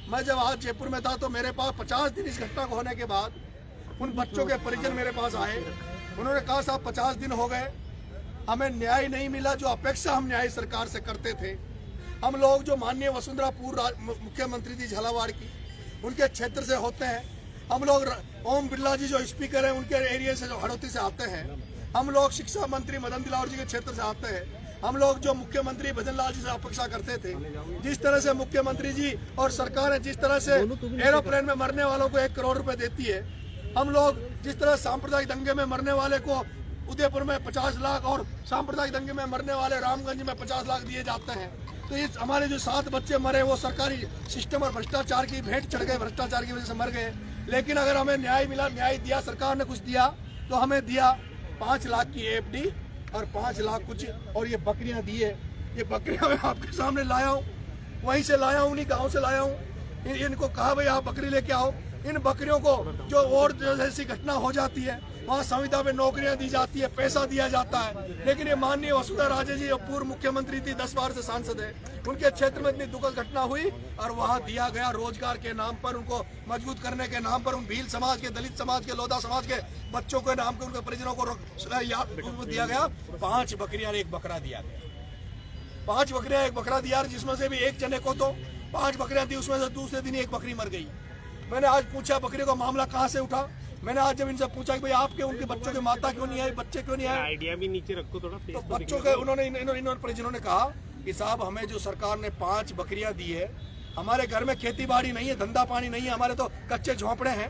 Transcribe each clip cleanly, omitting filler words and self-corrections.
मैं जब आज जयपुर में था तो मेरे पास 50 दिन इस घटना को होने के बाद उन बच्चों के परिजन मेरे पास आए। उन्होंने कहा साहब 50 दिन हो गए, हमें न्याय नहीं मिला जो अपेक्षा हम न्याय सरकार से करते थे। हम लोग जो माननीय वसुंधरा पूर्व मुख्यमंत्री थी झालावाड़ की, उनके क्षेत्र से होते हैं। हम लोग ओम बिरला जी जो स्पीकर हैं उनके एरिया से जो हड़ौती से आते हैं। हम लोग शिक्षा मंत्री मदन दिलावर जी के क्षेत्र से आते हैं। हम लोग जो मुख्यमंत्री भजन लाल जी से अपेक्षा करते थे, जिस तरह से मुख्यमंत्री जी और सरकार है जिस तरह से एरोप्लेन में मरने वालों को 1 करोड़ रुपए देती है, हम लोग जिस तरह सांप्रदायिक दंगे में मरने वाले को उदयपुर में 50 लाख और सांप्रदायिक दंगे में मरने वाले रामगंज में 50 लाख दिए जाते हैं। तो ये हमारे जो 7 बच्चे मरे वो सरकारी सिस्टम और भ्रष्टाचार की भेंट चढ़ गए, भ्रष्टाचार की वजह से मर गए। लेकिन अगर हमें न्याय मिला, न्याय दिया, सरकार ने कुछ दिया तो हमें दिया 5 लाख की एफडी और 5 लाख कुछ, और ये बकरियां दी है। ये बकरियां मैं आपके सामने लाया हूँ, वहीं से लाया हूँ, उन्हीं गाँव से लाया हूँ। इनको कहा भाई आप बकरी लेके आओ। इन बकरियों को जो और जैसी घटना हो जाती है वहाँ संविदा में नौकरियां दी जाती है, पैसा दिया जाता है। लेकिन ये माननीय वसुंधरा राजे जी जो पूर्व मुख्यमंत्री थी, 10 बार से सांसद है, उनके क्षेत्र में इतनी दुखद घटना हुई और वहाँ दिया गया रोजगार के नाम पर, उनको मजबूत करने के नाम पर, उन भील समाज के, दलित समाज के, लोधा समाज के बच्चों के नाम पर, उनके परिजनों को दिया गया 5 बकरियां और 1 बकरा दिया गया। 5 बकरियां 1 बकरा दिया, जिसमें से भी एक जने को तो 5 बकरियां दी, उसमें से दूसरे दिन 1 बकरी मर गई। मैंने आज पूछा बकरी का मामला कहाँ से उठा। मैंने आज जब इनसे पूछा कि भाई आपके उनके बच्चों के माता क्यों नहीं आई, बच्चे क्यों नहीं आए, आइडिया भी नीचे रखो थोड़ा। तो बच्चों के उन्होंने परिजनों ने कहा कि साहब हमें जो सरकार ने 5 बकरियां दी है, हमारे घर में खेती बाड़ी नहीं है, धंधा पानी नहीं है, हमारे तो कच्चे झोंपड़े हैं।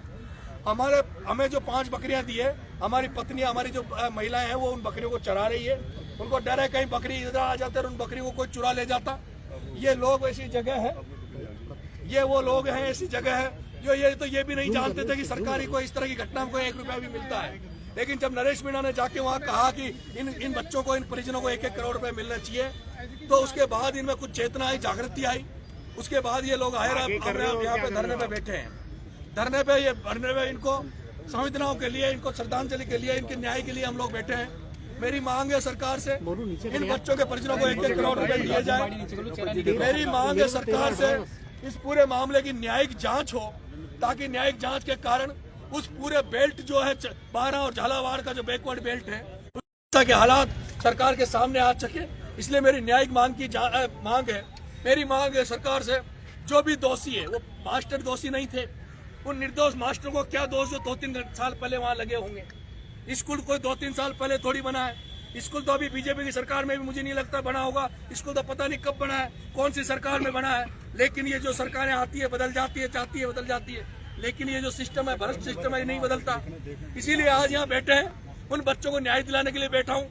हमें जो 5 बकरियां दी है, हमारी पत्नियां, हमारी जो महिलाएं हैं वो उन बकरियों को चरा रही है। उनको डर है कहीं बकरी इधर आ जाते और उन बकरियों को कोई चुरा ले जाता। ये लोग ऐसी जगह है, ये वो लोग हैं ऐसी जगह है जो ये भी नहीं जानते थे कि सरकारी को इस तरह की घटना में कोई 1 रुपया भी मिलता है। लेकिन जब नरेश मीणा ने जाके वहाँ कहा कि इन बच्चों को, इन परिजनों को 1-1 करोड़ रुपए मिलना चाहिए, तो उसके बाद इनमें कुछ चेतना आई, जागृति आई। उसके बाद ये लोग आए, यहाँ पे धरने पे बैठे हैं। धरने पे इनको संवेदनाओं के लिए, इनको श्रद्धांजलि के लिए, इनके न्याय के लिए हम लोग बैठे हैं। मेरी मांग है सरकार से इन बच्चों के परिजनों को 1-1 करोड़ रुपए दिए जाए। मेरी मांग है सरकार से इस पूरे मामले की न्यायिक जांच हो, ताकि न्यायिक जांच के कारण उस पूरे बेल्ट जो है 12 और झालावाड़ का जो बैकवर्ड बेल्ट है, उसके हालात सरकार के सामने आ सके। इसलिए मेरी न्यायिक मांग है। मेरी मांग है सरकार से, जो भी दोषी है, वो मास्टर दोषी नहीं थे, उन निर्दोष मास्टर को क्या दोष जो 2-3 साल पहले वहाँ लगे होंगे। स्कूल कोई 2-3 साल पहले थोड़ी बना है। स्कूल तो अभी बीजेपी की सरकार में भी मुझे नहीं लगता बना होगा। स्कूल तो पता नहीं कब बना है, कौन सी सरकार में बना है। लेकिन ये जो सरकारें आती है बदल जाती है, चाहती है बदल जाती है, लेकिन ये जो सिस्टम है, भ्रष्ट सिस्टम है, ये नहीं बदलता। इसीलिए आज यहाँ बैठे हैं, उन बच्चों को न्याय दिलाने के लिए बैठा हूँ।